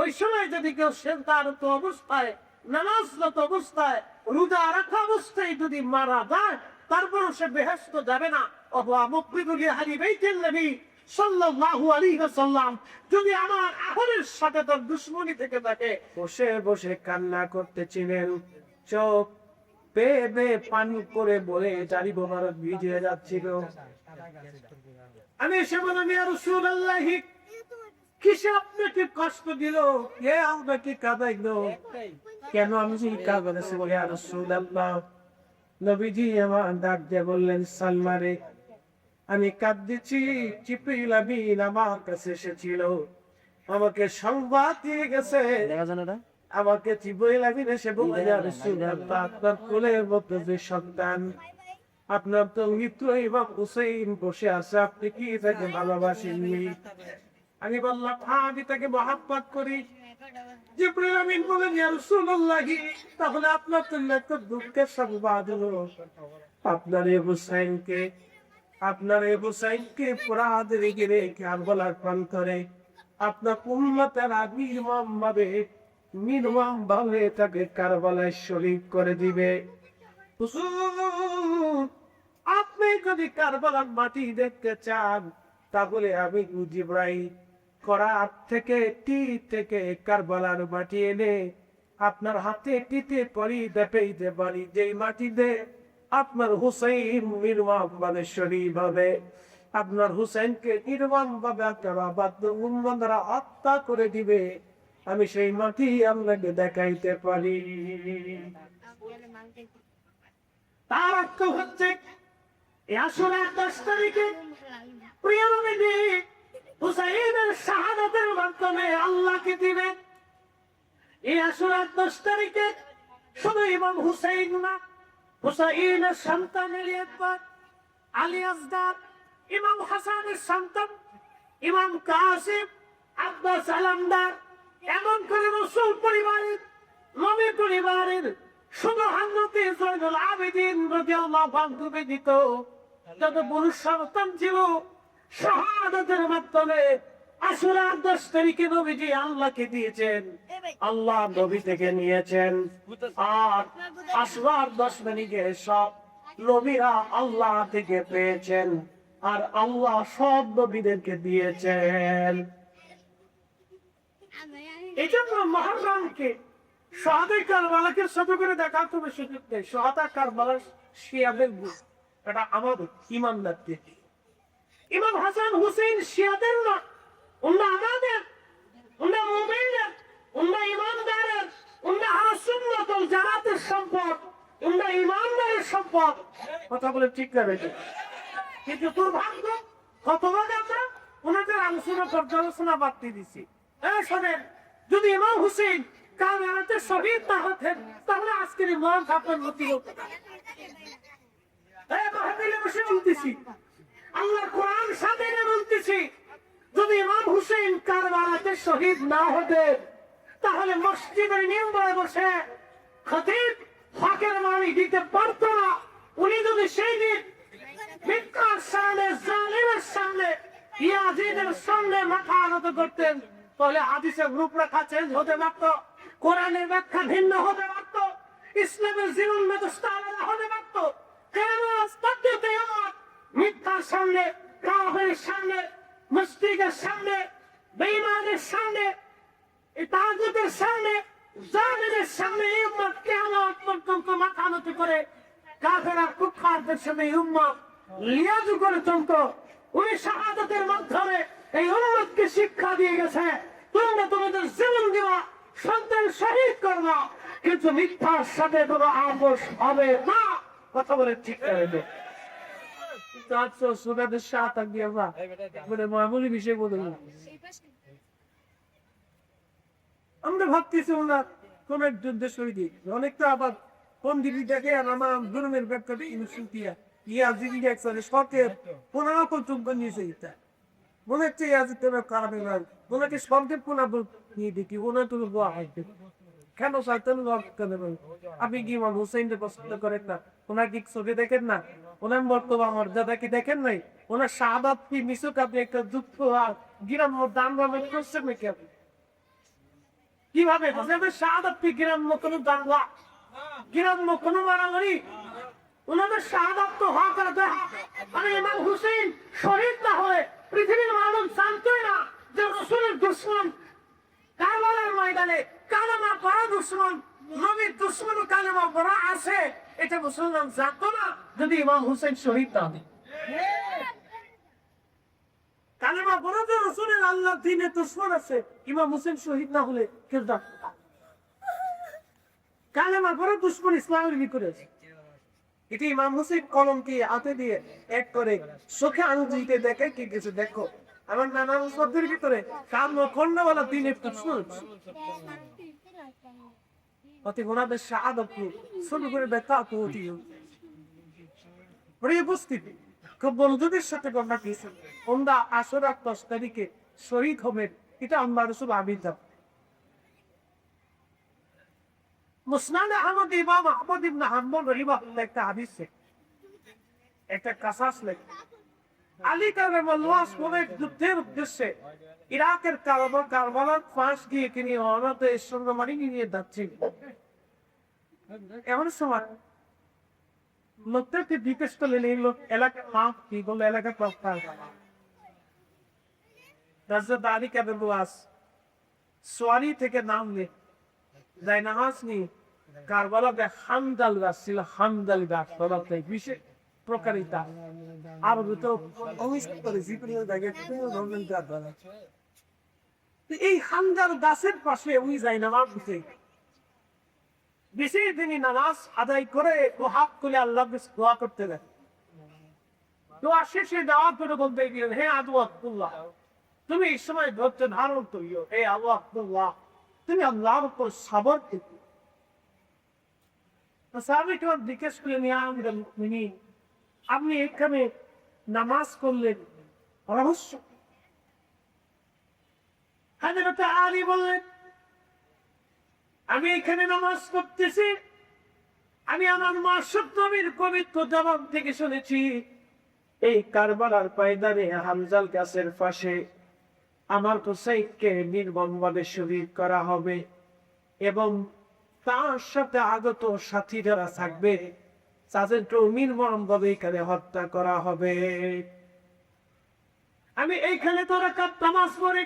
ওই সময় যদি কেউ সেজদারত অবস্থায়, নামাজরত অবস্থায়, রোজা রাখা অবস্থায় যদি মারা যায়, তারপরও সে বেহেশত যাবে না। অথবা মুকবিদুল আহলি বাইতিন নবী সাল্লাল্লাহু আলাইহি ওয়াসাল্লাম যদি আমার আহলের সাথে তার দুশমনি থেকে থাকে। বসে বসে কান্না করতেছিলেন, চোখ বেয়ে বেয়ে পানি করে বলে জারি মোবারক ভিজে যাচ্ছিল। আমি এসে বললাম, ইয়া রাসূলুল্লাহ, কিসে আপনাকে কষ্ট দিল? কে আমাকে কাঁদাইলো? কেন আমি কাঁদছি? বলে, ইয়া রাসূলুল্লাহ, নবীজি আমার ডাক দিয়ে বললেন, সালমারে, আমি কাঁদছি। জিবরিল আমিন আমার কাছে এসেছিল, আমাকে সংবাদ দিয়ে গেছে। আমাকে জিবরিল আমিন এসে বললেন, ইয়া রাসূলুল্লাহ, আপনার কোলের মধ্যে যে সন্তান, আপনার তো মিত্র ইমাম হুসাইন বসে আছে, আপনি কি তাকে ভালোবাসেননি? আমি বললাম, আমি তাকে মহব্বত করি। জিবরিল আমিন বলেন, ইয়া রাসূলুল্লাহ, তাহলে আপনার তো একটা দুঃখের সংবাদ হলো, আপনার এই হুসাইনকে পোড়াতে রেখে রেখে কারবালার প্রান্তরে আপনার উম্মতেরা নির্মম ভাবে তাকে কারবালায় শরীক করে দিবে। হুজুর, আপনি যদি কারবালার মাটি দেখতে চান, তাহলে আমি জিবরাইল করাত থেকে থেকে কারবালার মাটি এনে আপনার হাতে টিতে দিতে পারি, যেই মাটিতে আপনার হুসাইন নির্মম ভাবে শরীর ভাবে, আপনার হুসাইনকে নির্মম ভাবে আপনার আবাদ উম্মতরা হত্যা করে দিবে, আমি সেই মাটি আপনাকে দেখাইতে পারি। তার অর্থ হচ্ছে আসলে 10 তারিখে প্রিয় নবী হুসাইনের শাহাদাতের মাধ্যমে আল্লাহকে দিবে। এই আসলে 10 তারিখে শুধু ইমাম হুসাইন না, হুসাইনের সন্তান একবার আলী আসগার, ইমাম হাসানের সন্তান ইমাম কাসিম, আব্বাস আলমদার, এমন করে রাসূল পরিবারের, নবী পরিবারের শুধু হযরতে জয়নুল আবেদিন রাদিয়াল্লাহু আনহু ব্যতীত যত পুরুষ সন্তান ছিল, শাহাদাতের মাধ্যমে আশুরা 10 তারিখে নবীজি আল্লাহকে দিয়েছেন, আল্লাহ নবী থেকে নিয়েছেন। আর আশুরার 10 তারিখে সব নবীরা আল্লাহ থেকে পেয়েছেন, আর আল্লাহ সব নবীদেরকে দিয়েছেন। এই জন্য মুহররমকে শাহাদায়ে কারবালাকে ছোট করে দেখা খুবই সুযোগ দেয়। শাহাদায়ে কারবালা শিয়াদের গুণ, এটা আমাদের ইমানদারদের। ইমাম হাসান হুসেইন শিয়াদের না, উন্না আমাদের, উন্না মুমিনদের, উন্না ইমানদারের, উন্না আহলে সুন্নাত ওয়াল জামাতের সম্পদ, উন্না ইমানদারের সম্পদ। কথা বলে ঠিক না বেটি? কিন্তু দুর্ভাগ্য, কতবার আমরা ওনাদের আলোচনা পর্যালোচনা বাড়তে দিছি। শোনেন, যদি ইমাম হুসেইন কারবালাতে শহীদ না হতেন, তাহলে আজকের এই মহান আপনার গতি হতো। মাহফিলে বসে বলতেছি, আল্লাহর কোরআন সাথে বলতেছি, যদি ইমাম হুসেইন কারবালাতে শহীদ না হতেন, তাহলে মসজিদের মিম্বরে বসে খতিব হকের বাণী দিতে পারত না। উনি যদি সেই দিন মিথ্যার সামনে, জালিমের সামনে, ইয়াজিদের সামনে মাথা নত করতেন, তাহলে হাদিসের রূপরেখা চেঞ্জ হতে পারত, কোরআনের ব্যাখ্যা ভিন্ন হতে পারত, ইসলামের জীবন ব্যবস্থা আলাদা হতে পারত। কেন মিথ্যার সামনে, কাফেরের সামনে, মুশরিকের সামনে, বেঈমানের সামনে, তাগুতের সামনে, জালিমের সামনে এই উম্মত কিয়ামত পর্যন্ত মাথা নত করে কাফের আর কুফফারদের সামনে এই উম্মত লিয়াজু করে চলত। উনি শাহাদাতের মাধ্যমে এই উম্মতকে শিক্ষা দিয়ে গেছে, তোমরা তোমাদের জীবন দিবা, সন্তান শহীদ করবা, কিন্তু মিথ্যার সাথে কোনো আপোষ হবে না। কথা বলে ঠিক করে মামুলি বিষয় বলে আমরা ভাবতেছি ওনার কোন এক যুদ্ধে শহীদ। অনেকটা আবার পন্ডিত দেখে আমার ধর্মের ব্যাখ্যাটা ইনসুলতিয়া ইয়াজিদি একসাথে শখে 15 পর্যন্ত নিয়েছে। এটা মনে হচ্ছে ইয়াজিদের খারাপ এবার ওনাকে শখে 15 নিয়ে দেখি ওনার তো কেন চাইতেন আপনি কি ইমাম হুসাইনকে পছন্দ করেন না? ওনার কি চোখে দেখেন না? ওনার বর্তমান মর্যাদা কি দেখেন নাই? ওনার শাহাদাত কি মিশুক আপনি একটা দুঃখ আর গিরাম দান করছেন নাকি? আপনি কিভাবে হোসেনের শাহাদাত কি গ্রাম্য কোনো দাঙ্গা, গ্রাম্য কোনো মারামারি? ওনাদের শাহাদাত তো হওয়া কথা। মানে ইমাম হুসেন শহীদ না হয়ে পৃথিবীর মানুষ জানতোই না যে রসুলের দুশ্মন কারবালার ময়দানে কালেমা পড়া দুশ্মন, নবীর দুশ্মন কালেমা পড়া আছে, এটা মুসলমান জানতো না যদি ইমাম হুসেন শহীদ না হতেন। কালেমা পড়া তো রসুলের আল্লাহ দ্বীনের দুশ্মন আছে, ইমাম হুসেন শহীদ না হলে কেউ জানতো না। কালেমা পড়া দুশ্মন ইসলামের ভিতরে আছে। এটি ইমাম হুসেন কলমকে হাতে দিয়ে এক করে চোখে আঙুল দিতে দেখে কি কিছু দেখো আমার নানা মুসলিমের ভিতরে কাম খন্ডওয়ালা দিনের দুশ্মন অতি গোনাদের শাহাদাত শুরু করে ব্যথা তো প্রিয় উপস্থিতি, খুব বন্ধুদের সাথে ঘটনা দিয়েছেন ওন্দা আশুরা 10 তারিখে শহীদ হবেন, এটা আল্লাহ রাসূল আবিদাব মুসনাদ আহমদ ইমাম আহমদ ইবনে হাম্বল রাহিমাহুল্লাহ একটা হাদিসে একটা কাসাস লেখা আলী কারামাল্লাহ কোনের যুদ্ধের উদ্দেশ্যে ইরাকের কারবালার পাশ দিয়ে তিনি অনাথ স্বর্ণমানি নিয়ে যাচ্ছেন। এমন সময় লোকটাকে জিজ্ঞেস করলেন এই লোক এলাকার নাম কি? বললো এলাকার আলী কারামাল্লাহ সোয়ারি থেকে নামলে যাই নামাজ নি কারবালাতে হামদাল গাছ ছিল, হামদাল গাছ বিশেষ প্রকারিতা আর এই হামদাল গাছের পাশে উনি যাই নামাজ দিতে বেশি তিনি নামাজ আদায় করে হাত তুলে আল্লাহ দোয়া করতে দেন। দোয়া শেষে দাওয়াত করে বলতে গেলেন, হে আবু আব্দুল্লাহ, তুমি এই সময় ধৈর্য ধারণ করিও। হে আবু আব্দুল্লাহ, তুমি আল্লাহর উপর সবর করো। সাহাবীকে জিজ্ঞেস করলেন, ইয়া আমিরুল মুমিনিন, আপনি এখানে নামাজ করলেন রহস্য? হযরত আলী বললেন, আমি এখানে নামাজ করতেছি, আমি আমার মাসুদ নবীর পবিত্র জবান থেকে শুনেছি এই কারবালার ময়দানে হামজাল গাছের পাশে আমার হুসাইনকে নির্মমভাবে শহীদ করা হবে এবং তার সাথে আগত সাথী যারা থাকবে তাদেরকেও নির্মমভাবে এখানে হত্যা করা হবে। আমি এইখানে তো রাকাত নামাজ পড়ে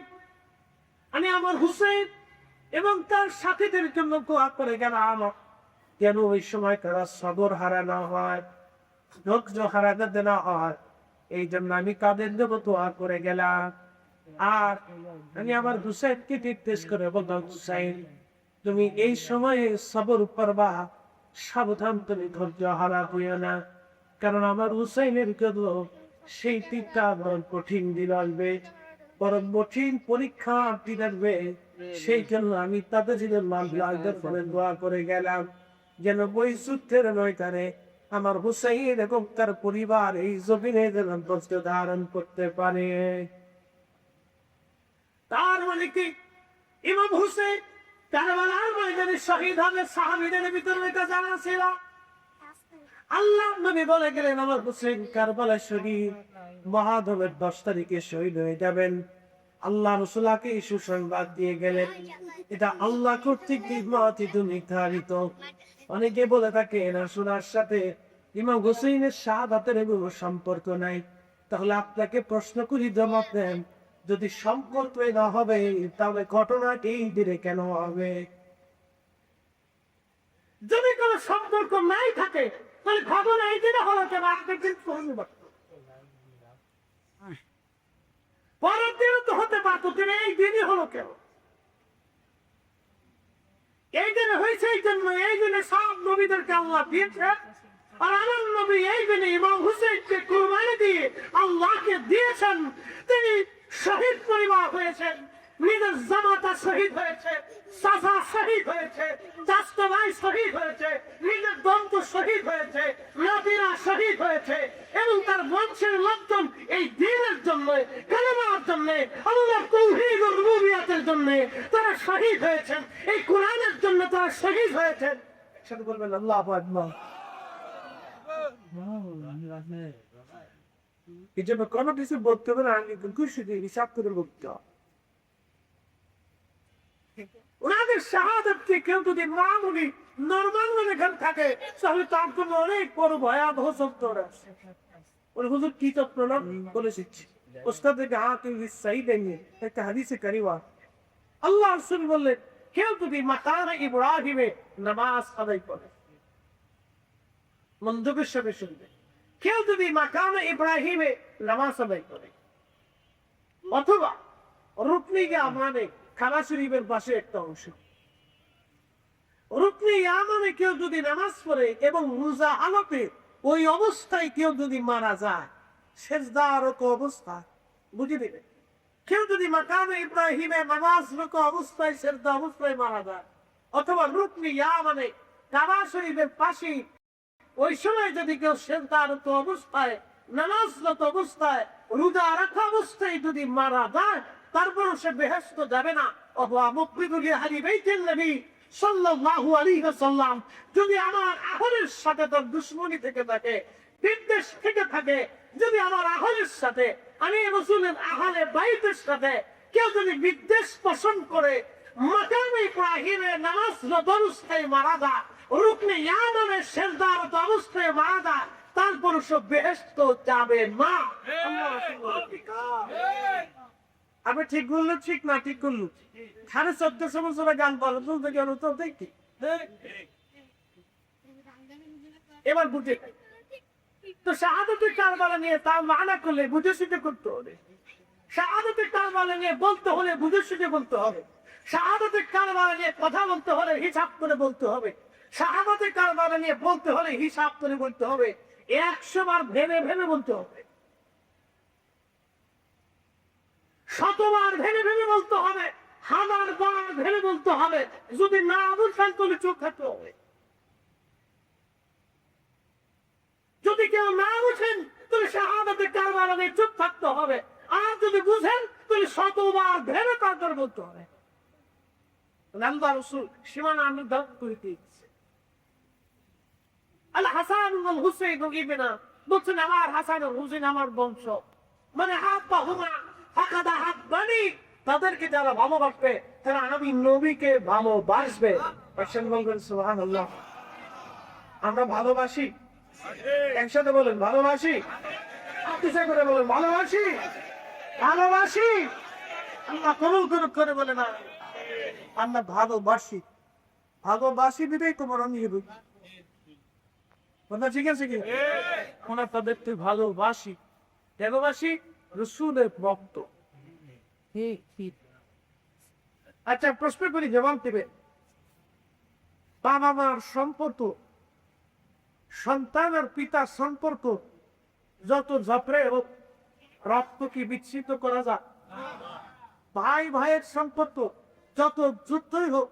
আমি আমার হুসাইন এবং তার সাথীদের জন্য দোয়া করে গেলাম যেন ওই সময় তারা সবর হারানো হয়, ধৈর্য হারাতে না হয়। এই জন্য আমি কাদের দেব দোয়া করে গেলাম। আর আমি আমার হুসাইনকে নির্দেশ করে বললাম, হুসাইন তুমি এই সময়ে সবর করবা, সাবধান তুমি ধৈর্য হারা হইও না, কারণ আমার হুসাইনের জন্য সেই তীরটা বড় কঠিন দিন আসবে, বড় কঠিন পরীক্ষা দিন আসবে। সেই জন্য আমি তাদের ফলে দোয়া করে গেলাম যেন ওই যুদ্ধের ময়দানে আমার হুসাইন এবং তার পরিবার এই জমিনে যেন ধৈর্য ধারণ করতে পারে। তার মানে কি ইমাম হুসাইন কারবালার ময়দানে শহীদ হবে সাহাবীদের ভিতরে এটা জানা ছিল? আল্লাহ নবী বলে গেলেন আমার হুসাইন কারবালার শহীদ, মহাদমের 10 তারিখে শহীদ হয়ে যাবেন। আল্লাহ রাসূলকে এই সুসংবাদ দিয়ে গেলেন, এটা আল্লাহ কর্তৃক নির্ধারিত। অনেকে বলে থাকে রাসূলের সাথে ইমাম হুসাইনের শাহাদাতের কোনো সম্পর্ক নাই। তাহলে আপনাকে প্রশ্ন করি, জবাব দেন, যদি সম্পর্ক না হবে তাহলে ঘটনাটি এই দিনে কেন হবে? যদি কোনো সম্পর্ক নাই থাকে তাহলে ঘটনা এই দিনে হলো কেন? পরের দিন তো হতে পারতো, তিনি এই দিনই হলো কেন? এই দিনে হয়েছে এই জন্য, এই দিনে সব নবীদেরকে আল্লাহ দিয়েছে, আর আমার নবী এই দিনে ইমাম হুসাইনকে কুরবানি দিয়ে আল্লাহকে দিয়েছেন। তিনি শহীদ পরিবার হয়েছেন, নিজের জামাতা শহীদ হয়েছে, চাচা শহীদ হয়েছে, চাচা ভাই শহীদ হয়েছে, নিজের দন্ত শহীদ হয়েছে, নাতিরা শহীদ হয়েছে এবং তার বংশের লোকজন এই দ্বীনের জন্য, কালেমার জন্য, আল্লাহর তাওহীদ ও রুবুবিয়তের জন্য তারা শহীদ হয়েছেন, এই কোরআনের জন্য তারা শহীদ হয়েছেন। একসাথে বলবেন আল্লাহু আকবার। এই জন্য কোনো কিছু বলতে হবে না, আমি খুশি দিয়ে হিসাব করে বলতে হবে। ওনাদের শাহাদাতকে কেউ যদি মামুলি নরমাল মনে করে থাকে তাহলে তার জন্য অনেক বড় ভয়াবহ চত্বর আছে। ওই হুজুর কি চত্বর বলেছি ওস্তাদ থেকে হাকিম সাইদ দেননি একটা হাদিসে করিবা আল্লাহ রাসূল বললেন কেউ যদি মাকামে ইব্রাহিমে নামাজ আদায় করে, মনোযোগের সাথে শুনবে, কেউ যদি মাকামে ইব্রাহিমে নামাজ আদায় করে অথবা রুকনি ইয়ামানে কাবা শরীফের পাশে একটা অংশ, রুকনি ইয়ামানে কেউ যদি নামাজ পড়ে এবং রোজা হালতে ওই অবস্থায় কেউ যদি মারা যায়, সেজদারত অবস্থা বুঝে দেবে, কেউ যদি মাকামে ইব্রাহিমে নামাজরত অবস্থায় সেজদা অবস্থায় মারা যায় অথবা রুকনি ইয়ামানে কাবা শরীফের পাশে ওই সময় যদি কেউ সেজদারত অবস্থায় নামাজরত অবস্থায় রোজা রাখা অবস্থায় যদি মারা যায় তারপর সে বেহেশত যাবে না। অথবা মুকবিদুল আহলি বাইতুল নবী সাল্লাল্লাহু আলাইহি ওয়াসাল্লাম যদি আমার আহলের সাথে তার দুশমনি থেকে থাকে, বিদ্বেষ থেকে থাকে, যদি আমার আহলের সাথে আমি রাসূলের আহলে বাইতের সাথে কেউ যদি বিদ্বেষ পোষণ করে মাকামে ইব্রাহিমে নামাজরত অবস্থায় মারা যায়, রুকনে ইয়ামানে সেজদারত অবস্থায় মারা যায়, তারপর সে বেহেশত যাবে না। আমি ঠিক বললো ঠিক না ঠিক করলো খানে 1400 বছরের গান বলো বলতে গেল তো দেখি এবার বুঝে তো শাহাদাতের কারবালা নিয়ে তার মানা করলে বুঝে শুনে করতে হবে, শাহাদাতের কারবালা নিয়ে বলতে হলে বুঝে শুনে বলতে হবে, শাহাদাতের কারবালা নিয়ে কথা বলতে হলে হিসাব করে বলতে হবে, শাহাদাতের কারবালা নিয়ে বলতে হলে হিসাব করে বলতে হবে, 100 বার ভেবে ভেবে বলতে হবে, 100 বার ভেবে ভেবে বলতে হবে, 1000 বার ভেবে বলতে হবে, যদি না বুঝেন তাহলে চোখ থাকতে হবে, যদি কেউ না বুঝেন তাহলে শাহাদাতের কারবালা নিয়ে চুপ থাকতে হবে, আর যদি বুঝেন তাহলে 100 বার ভেবে তারপর বলতে হবে। আল্লাহ রাসূল সীমানা নির্ধারণ করে দিয়েছে। আল হাসান ওয়াল হুসাইন ইবনা বলছেন আমার হাসান ও হুসাইন আমার বংশ, মানে হাব্বাহুমা ফাকাদা হাব্বানি, তাদেরকে যারা ভালোবাসবে তারা আমি নবীকে ভালোবাসবে। পাশান বলবেন সুবহানাল্লাহ। আমরা ভালোবাসি, একসাথে বলেন ভালোবাসি, আত্মীয় করে বলেন ভালোবাসি, ভালোবাসি। আল্লাহ কবুল করুক করে বলে না আমরা ভালোবাসি, ভালোবাসি দিলেই তোমার অনিয়ে কথা ঠিক আছে কি ওনার তাদেরকে ভালোবাসি, ভালোবাসি রাসূলের ভক্ত। আচ্ছা প্রশ্ন করি জবাব দেবে, বাবা মার সম্পর্ক, সন্তান আর পিতার সম্পর্ক যত ঝগড়ে হোক রক্ত কি বিচ্ছিন্ন করা যায়? ভাই ভাইয়ের সম্পর্ক যত যুদ্ধই হোক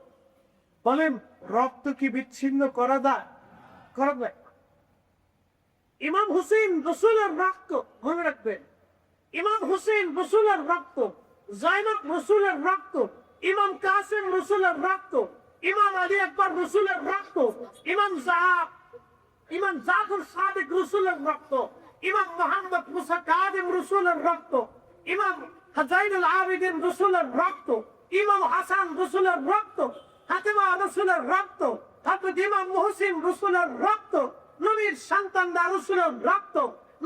বলেন রক্ত কি বিচ্ছিন্ন করা যায়? করা যায়। ইমাম হুসেইন রাসূলের রক্ত, মনে রাখবেন, ইমাম হুসেইন রাসূলের রক্ত, জাইনাব রাসূলের রক্ত, ইমাম কাসেম রাসূলের রক্ত, ইমাম আলী আকবর রাসূলের রক্ত, ইমাম জাফর সাদিক রাসূলের রক্ত, ইমাম মুহাম্মদ মুসা কাযিম রাসূলের রক্ত, ইমাম হাজাইনুল আবিদিন রাসূলের রক্ত, ইমাম হাসান রাসূলের রক্ত, ফাতেমা রাসূলের রক্ত, হযরত ইমাম মুহসিন রাসূলের রক্ত, নবীর সন্তানরা রাসূলের রক্ত,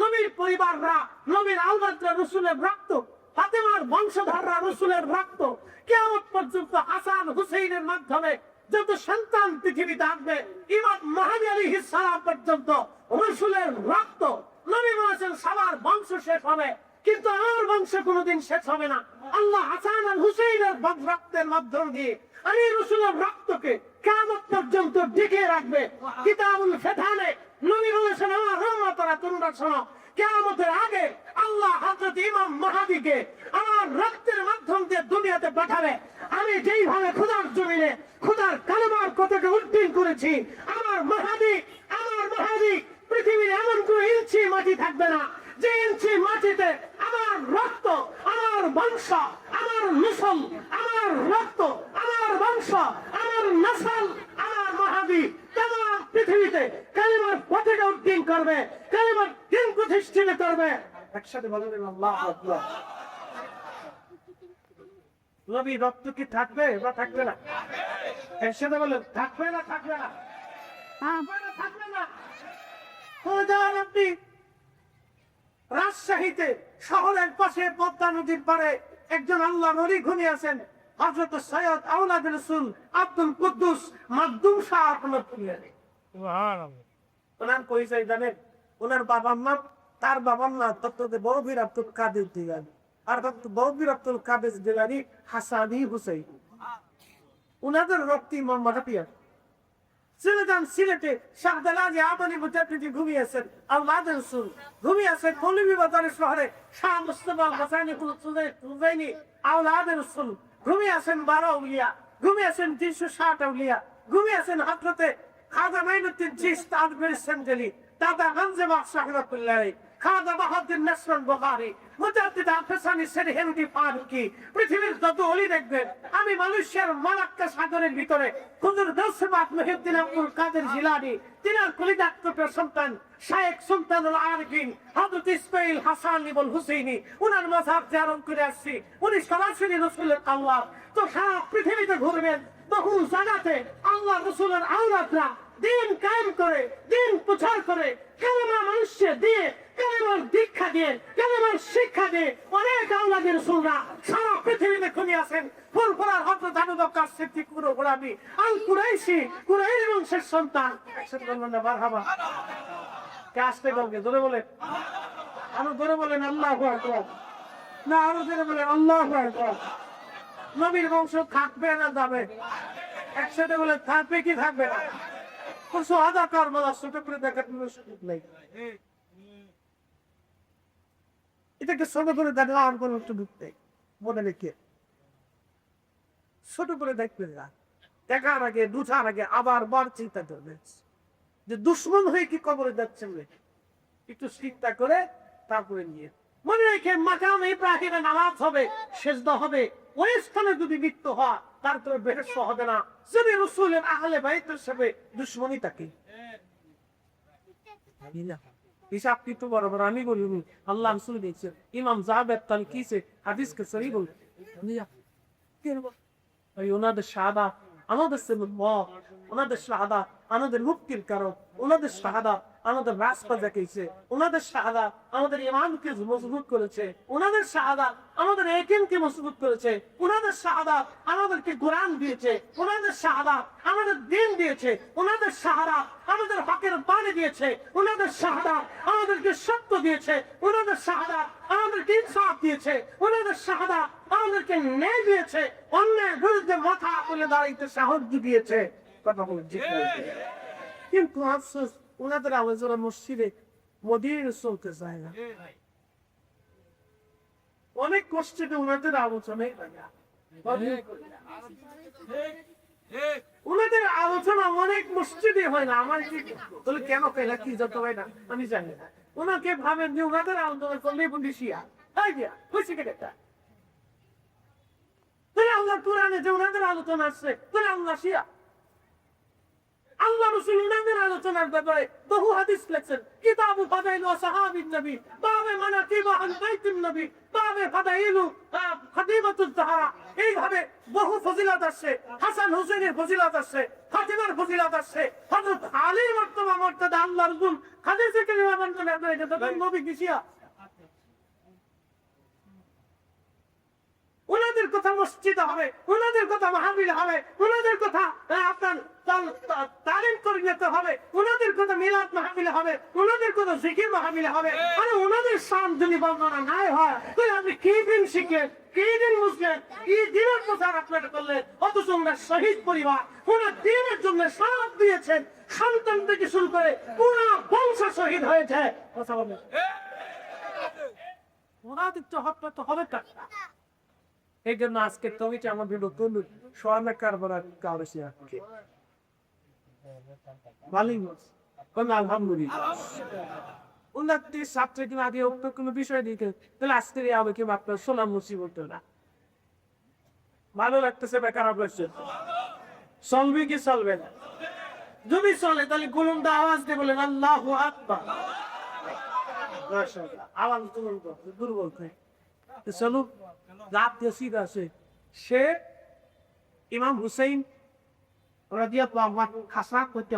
নবীর পরিবাররা, নবীর আওলাদরা রাসূলের রক্ত, ফাতেমার বংশধররা রাসূলের রক্ত। কিয়ামত পর্যন্ত হাসান হুসাইনের মাধ্যমে যত সন্তান পৃথিবীতে আসবে ইমাম মাহদী আলাইহিস সালাম পর্যন্ত রাসূলের রক্ত। নবী বলেছেন সবার বংশ শেষ হবে কিন্তু আমার বংশ কোনোদিন শেষ হবে না। আল্লাহ হাসান আর হুসাইনের রক্তের মাধ্যম দিয়ে আমি রাসূলের রক্তকে কিয়ামত পর্যন্ত টিকে রাখবে। কিতাবুল ফিতানে নবী বলেছেন আমার উম্মতরা তোমরা শোনো, কিয়ামতের আগে আল্লাহ হযরত ইমাম মাহদীকে আমার রক্তের মাধ্যম দিয়ে দুনিয়াতে পাঠাবে। আমি যেইভাবে খোদার জমিনে খোদার কালেমার কথাকে উদ্দিন করেছি, আমার মাহদী পৃথিবীর এমন কোন ইঞ্চি মাটি থাকবে না যে ইঞ্চি মাটিতে আমার রক্ত, আমার বংশ, আমার নসল, আমার রক্ত, আমার বংশ, আমার নসল, আমার মাহদী তামাম পৃথিবীতে কালেমার পতাকা উদ্দিন করবে, কালেমার দিন প্রতিষ্ঠিত করবে। একসাথে বলেন আল্লাহু আকবার। নবী রক্ত কি থাকবে বা থাকবে না? এর সাথে বলে থাকবে না, থাকবে না, থাকবে না, থাকবে না। যান আপনি রাজশাহীতে শহরের পাশে পদ্মা নদীর পাড়ে একজন আল্লাহ নবী ঘুমিয়ে আছেন, হযরত সৈয়দ আওলাদ রাসূল আব্দুল কুদ্দুস মাকদুম শাহ রহমাতুল্লাহ আলাইহি। সুবহানাল্লাহ। ওনার পরিচয় জানেন? ওনার বাবার নাম, তার বাবার নাম তত্ত্বতে বড়বীর আব্দুল কাদের জিলানী, আর বড়বীর আব্দুল কাদের জিলানী হাসানি হুসাইন। ওনাদের রক্তি মোহাম্মদ হাফিয়া। সিলেটে শাহদালাজি আদনি মুজাদ্দিদি ঘুমিয়েছেন, আওলাদ রাসূল ঘুমিয়েছেন মৌলভী বাজারের শহরে শাহ মুস্তাফা হাসানি হুসাইনি আওলাদ রাসূল ঘুমিয়েছেন 12 আউলিয়া, ঘুমিয়েছেন 360 আউলিয়া, ঘুমিয়েছেন হযরতে খাজা মাইনুদ্দিন চিশতি আজমির সেন্ডেলি, দাদা গঞ্জে বাদশাহ রাহমাতুল্লাহ আলাইহি, খাজা বাহাউদ্দিন নাসরুল বুখারী, মুজাদ্দিদ আফসানি সেরহেমদি ফারুকি। পৃথিবীর যত ওলি দেখবেন, আমি মানুষের মালাক্কা সাগরের ভিতরে হুজুর গাউসে পাক মুহিউদ্দিন আব্দুল কাদের জিলানী, তিনার কলিজার সন্তান শায়েখ সুলতানুল আরিফিন হযরত ইসমাইল হাসান ইবনে হুসাইনি, উনার মাযহাব জিয়ারত করে আসছি। উনি সরাসরি রাসূলের আওলাদ। তো সারা পৃথিবীতে ঘুরবেন, বহু জায়গাতে আল্লাহ রাসূলের আওলাদরা দিন কায়েম করে, দিন প্রচার করে, কালেমা মানুষকে দিয়ে, কালেমার দীক্ষা দিয়ে, কালেমার শিক্ষা দিয়ে অনেক আওলাদের রাসূলরা সারা পৃথিবীতে ঘুরে আছেন। ফুরফুরার হযরত আবু বকর সিদ্দিক গোলামি আল কুরাইশি, কুরাইশ বংশের সন্তান। একসাথে বলবেন না মারহাবা? কে আসতে গেলে জোরে বলেন, আরো জোরে বলেন আল্লাহু আকবার। না, আরো জোরে বলেন আল্লাহু আকবার। নবীর বংশ থাকবে না যাবে? একসাথে বলে থাকবে কি থাকবে না? কিছু আদা কারবালা ছোট করে দেখার কোনো সুযোগ নেই। এটাকে ছোট করে দেখা আর কোনো সুযোগ নেই। মনে রেখে ছোট করে দেখবে না, দেখার আগে বুঝার আগে আবার বার চিন্তা করবে যে দুশ্মন হয়ে কি কবরে যাচ্ছে, একটু চিন্তা করে তারপরে নিয়ে মনে রেখে মাকাম ইব্রাহিমে নামাজ হবে, সেজদা হবে, ওই স্থানে যদি মৃত্যু হয় তারপরে বেহেশত হবে না। যদি রাসূলের আহলে বাইতের সাথে দুশমনী থাকে, হিসাব কিন্তু বরাবর আমি বলি, আল্লাহ রাসূল দিয়েছে। ইমাম জাবের তালকিসে হাদিসকে সহি বল, ওনাদের শাহাদা আমাদের সেবক, ওনাদের শাহাদা আমাদের মুক্তির কারণ, ওনাদের শাহাদা আমাদের রাস্তা দেখিয়েছে, ওনাদের শাহাদা আমাদের ইমানকে মজবুত করেছে, ওনাদের শাহাদা আমাদের ইয়াকিনকে মজবুত করেছে, ওনাদের শাহাদা আমাদেরকে কোরআন দিয়েছে, ওনাদের শাহাদা আমাদের দ্বীন দিয়েছে, ওনাদের শাহাদা আমাদের হকের বাণী দিয়েছে, ওনাদের শাহাদা আমাদেরকে সত্য দিয়েছে, ওনাদের শাহাদা আমাদেরকে ইনসাফ দিয়েছে, ওনাদের শাহাদা আমাদেরকে ন্যায় দিয়েছে, অন্যায়ের বিরুদ্ধে মাথা তুলে দাঁড়াইতে সাহস দিয়েছে। কথা বলছি, কিন্তু আফসোস ওনাদের আলোচনা মসজিদে মদিনায় চলতে চায় না। অনেক কষ্টে ওনাদের আলোচনাই ওনাদের আলোচনা অনেক মসজিদে হয় না। আমার কি বলে কেন হয় না, কি যত হয় না আমি জানি না। ওনাকে ভাবেন যে ওনাদের আলোচনা করলে বলিশিয়া হয়েছে কেটা, তাহলে আল্লাহ কোরআনে যে ওনাদের আলোচনা আসছে, তাহলে আল্লাহ শিয়া। আল্লাহ রাসূল ওনাদের আলোচনার ব্যাপারে বহু হাদিস লিখছেন। কিতাবু ফাদাইল ওয়া সাহাবীন নবী, বাবে মানাকিব আন বাইতুন নবী, বাবে ফাদাইলু খাদিমাতুজ জাহরা। এইভাবে বহু ফজিলত আছে। হাসান হুসাইনের ফজিলত আছে, ফাতিমার ফজিলত আছে, হযরত আলীর মর্যাদা আল্লাহ রাসূল হাদিসে কারিমা বর্ণনা করেছেন। তখন নবী কিসিয়া ওনাদের কথা মসজিদে হবে, ওনাদের কথা মাহফিলে হবে, ওনাদের কথা আপনার তালিম করে নিতে হবে, ওনাদের কথা মিলাদ মাহফিলে হবে, ওনাদের কথা জিকির মাহফিলে হবে। মানে ওনাদের শান যদি বর্ণনা নাই হয়, তাহলে আপনি কি দিন শিখলেন, কি দিন বুঝলেন, কি দিনের প্রচার আপনারা করলেন? অথচ ওনার শহীদ পরিবার ওনার দিনের জন্য সাথ দিয়েছেন, সন্তান থেকে শুরু করে পুরো বংশ শহীদ হয়েছে। কথা বলেন, ওনাদের তো হত্যা তো হবে তা। এই জন্য আজকে টপিকটা আমাদের নতুন সোয়ানা কারবারা কাউরেছি আজকে ভালোই আলহামদুলিল্লাহ। উন্নতি ছাত্র কিনা আগে কোনো বিষয় দিকে তাহলে আজকে হবে কি আপনার সোনা মুসিবত না। ভালো লাগতেছে বা খারাপ লাগছে? চলবে কি চলবে না? যদি চলে তাহলে গুলুমদা আওয়াজ দিয়ে বলেন আল্লাহু আকবার। আওয়াজ দুর্বল দুর্বল চলো রাত সিট আছে, সে ইমাম হুসাইন রাদিয়াল্লাহু আনহু খাসা করতে